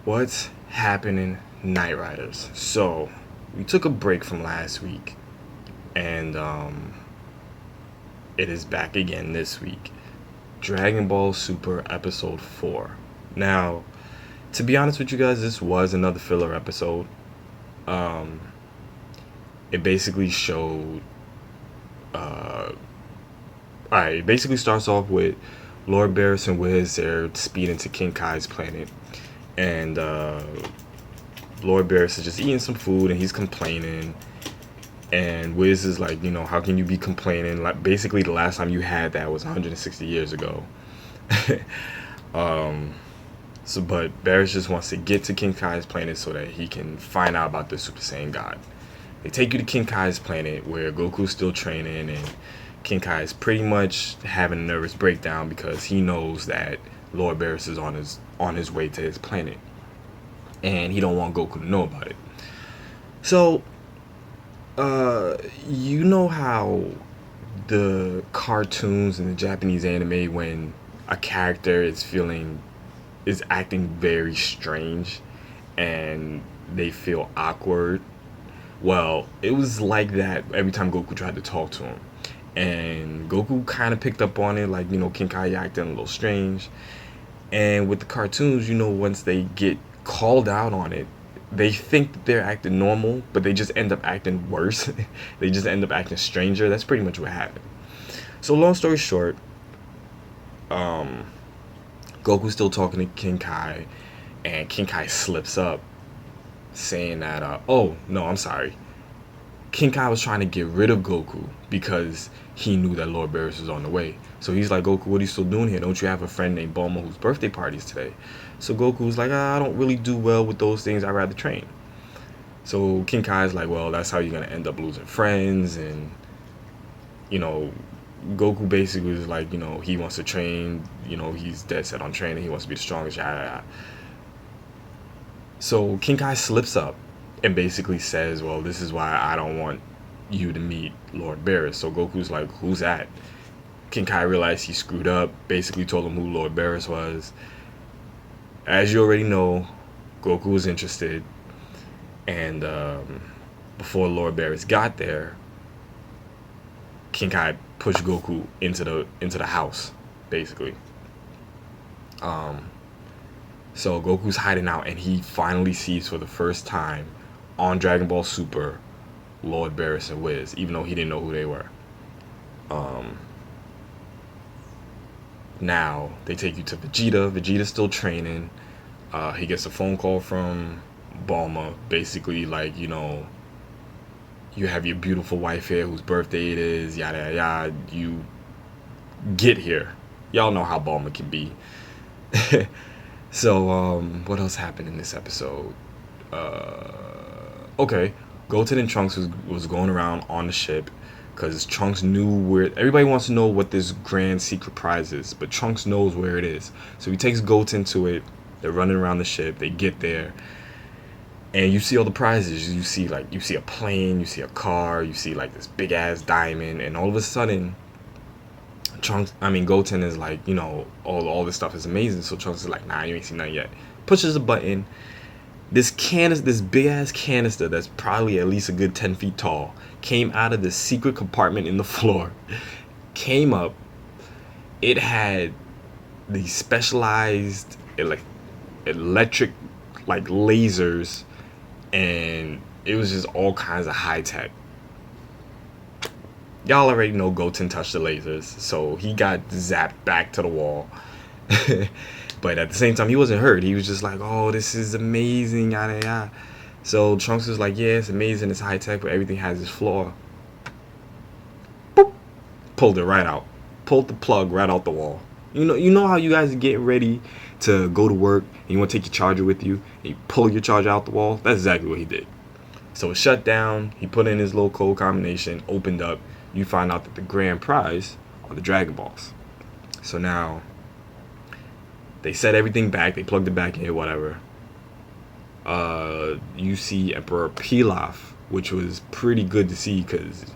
What's happening, Night Riders? So, we took a break from last week, and it is back again this week. Dragon Ball Super Episode 4. Now, to be honest with you guys, this was another filler episode. Um, it basically showed. Alright, it basically starts off with Lord Barris and Wiz. They're speeding to King Kai's planet, and Lord Barris is just eating some food and he's complaining. And Wiz is like, how can you be complaining? Like, basically, the last time you had that was 160 years ago. um, but Barris just wants to get to King Kai's planet so that he can find out about the Super Saiyan God. They take you to King Kai's planet where Goku's still training, and King Kai is pretty much having a nervous breakdown because he knows that Lord Barris is on his way to his planet, and he don't want Goku to know about it. So, you know how the cartoons and the Japanese anime, when a character is acting very strange and they feel awkward. Well, it was like that every time Goku tried to talk to him. And Goku kind of picked up on it, like, King Kai acting a little strange. And with the cartoons, once they get called out on it, they think that they're acting normal, but they just end up acting worse. They just end up acting stranger. That's pretty much what happened. So long story short, Goku's still talking to King Kai, and King Kai slips up, saying that, oh, no, I'm sorry. King Kai was trying to get rid of Goku because he knew that Lord Barris was on the way. So he's like, Goku, what are you still doing here? Don't you have a friend named Bulma whose birthday party is today? So Goku's like, I don't really do well with those things. I'd rather train. So King Kai's like, well, that's how you're going to end up losing friends. And, Goku basically was like, he wants to train. He's dead set on training. He wants to be the strongest. Yada, yada. So King Kai slips up and basically says, well, this is why I don't want you to meet Lord Barris. So Goku's like, who's that? King Kai realized he screwed up, basically told him who Lord Barris was. As you already know, Goku was interested, and before Lord Barris got there, King Kai pushed Goku into the house, basically. So Goku's hiding out, and he finally sees for the first time on Dragon Ball Super Lord Barris and Wiz, even though he didn't know who they were. Now they take you to Vegeta. Vegeta's still training. He gets a phone call from Bulma, basically like, you have your beautiful wife here whose birthday it is, yada yada yada. You get here. Y'all know how Bulma can be. So, what else happened in this episode? Okay, Goten and Trunks was going around on the ship because Trunks knew where. Everybody wants to know what this grand secret prize is, but Trunks knows where it is. So he takes Goten to it. They're running around the ship. They get there, and you see all the prizes. You see a plane, you see a car, you see like this big ass diamond, and all of a sudden, Goten is like, all this stuff is amazing. So Trunks is like, nah, you ain't seen nothing yet. Pushes a button. This big ass canister that's probably at least a good 10 feet tall, came out of the secret compartment in the floor, came up. It had these specialized electric lasers, and it was just all kinds of high tech. Y'all already know Goten touched the lasers, so he got zapped back to the wall. But at the same time, he wasn't hurt. He was just like, oh, this is amazing, yada yada. So Trunks was like, yeah, it's amazing, it's high tech, but everything has its flaw. Boop. Pulled it right out. Pulled the plug right out the wall. You know how you guys get ready to go to work and you want to take your charger with you and you pull your charger out the wall? That's exactly what he did. So it shut down. He put in his little code combination, opened up. You find out that the grand prize are the Dragon Balls. So now they set everything back. They plugged it back in, whatever. You see Emperor Pilaf, which was pretty good to see because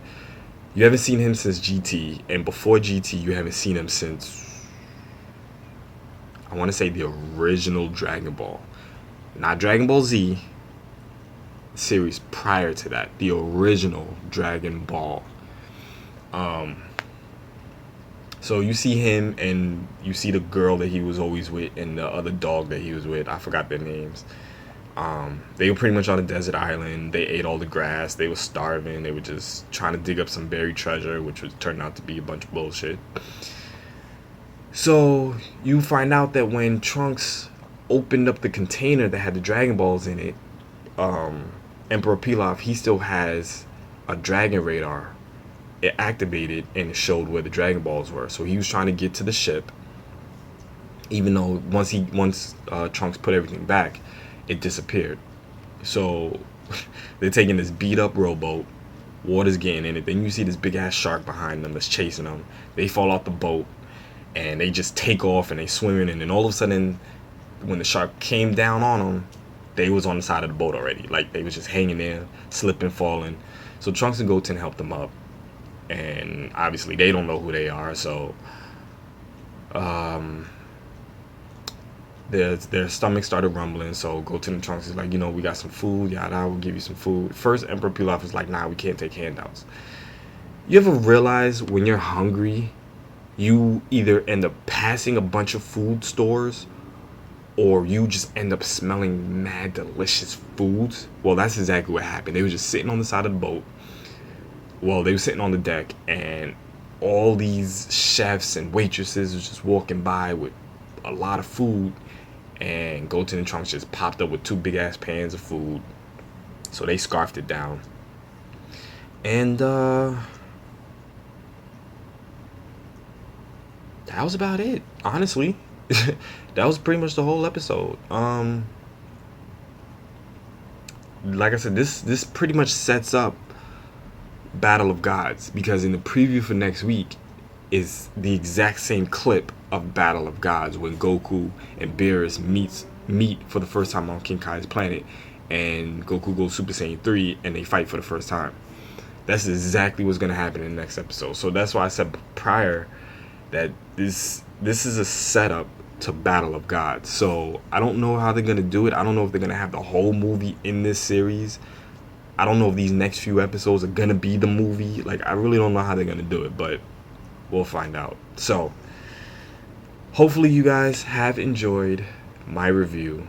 you haven't seen him since GT, and before GT you haven't seen him since, I want to say, the original Dragon Ball. not Dragon Ball Z, series prior to that, the original Dragon Ball. So you see him and you see the girl that he was always with and the other dog that he was with. I forgot their names. They were pretty much on a desert island. They ate all the grass. They were starving. They were just trying to dig up some buried treasure, which was turned out to be a bunch of bullshit. So you find out that when Trunks opened up the container that had the Dragon Balls in it, Emperor Pilaf, he still has a dragon radar. It activated and it showed where the Dragon Balls were. So he was trying to get to the ship, even though once Trunks put everything back, it disappeared. So they're taking this beat up rowboat, water's getting in it. Then you see this big ass shark behind them that's chasing them. They fall off the boat and they just take off and they swimming. And then all of a sudden, when the shark came down on them, they was on the side of the boat already. Like they was just hanging there, slipping, falling. So Trunks and Goten helped them up. And obviously they don't know who they are, so their stomachs started rumbling. So Goten and Trunks is like, we got some food, yada, we'll give you some food. First, Emperor Pilaf is like, nah, we can't take handouts. You ever realize when you're hungry, you either end up passing a bunch of food stores or you just end up smelling mad delicious foods? Well, that's exactly what happened. They were just sitting on the side of the boat. Well, they were sitting on the deck, and all these chefs and waitresses was just walking by with a lot of food, and Goten and Trunks just popped up with 2 big ass pans of food. So they scarfed it down. And that was about it, honestly. That was pretty much the whole episode. Like I said, this pretty much sets up Battle of Gods, because in the preview for next week is the exact same clip of Battle of Gods when Goku and Beerus meet for the first time on King Kai's planet, and Goku goes Super Saiyan 3 and they fight for the first time. That's exactly what's going to happen in the next episode. So that's why I said prior that this is a setup to Battle of Gods. So I don't know how they're going to do it. I don't know if they're going to have the whole movie in this series. I don't know if these next few episodes are going to be the movie. Like, I really don't know how they're going to do it, but we'll find out. So, hopefully you guys have enjoyed my review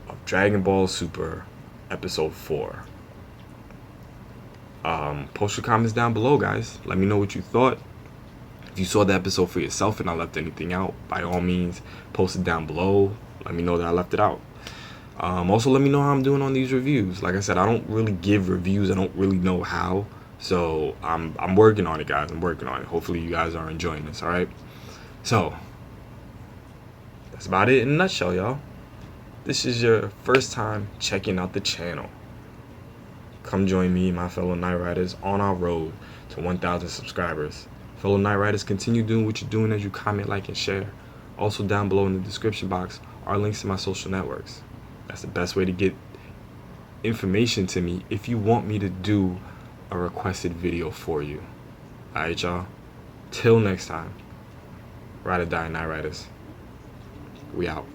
of Dragon Ball Super Episode 4. Post your comments down below, guys. Let me know what you thought. If you saw the episode for yourself and I left anything out, by all means, post it down below. Let me know that I left it out. Also, let me know how I'm doing on these reviews. Like I said, I don't really give reviews. I don't really know how. So I'm working on it, guys. I'm working on it. Hopefully you guys are enjoying this, all right? So that's about it in a nutshell, y'all. This is your first time checking out the channel. Come join me and my fellow Night Riders on our road to 1,000 subscribers. Fellow Night Riders, continue doing what you're doing as you comment, like, and share. Also, down below in the description box are links to my social networks. That's the best way to get information to me if you want me to do a requested video for you. Alright, y'all. Till next time. Ride or die, Night Riders. We out.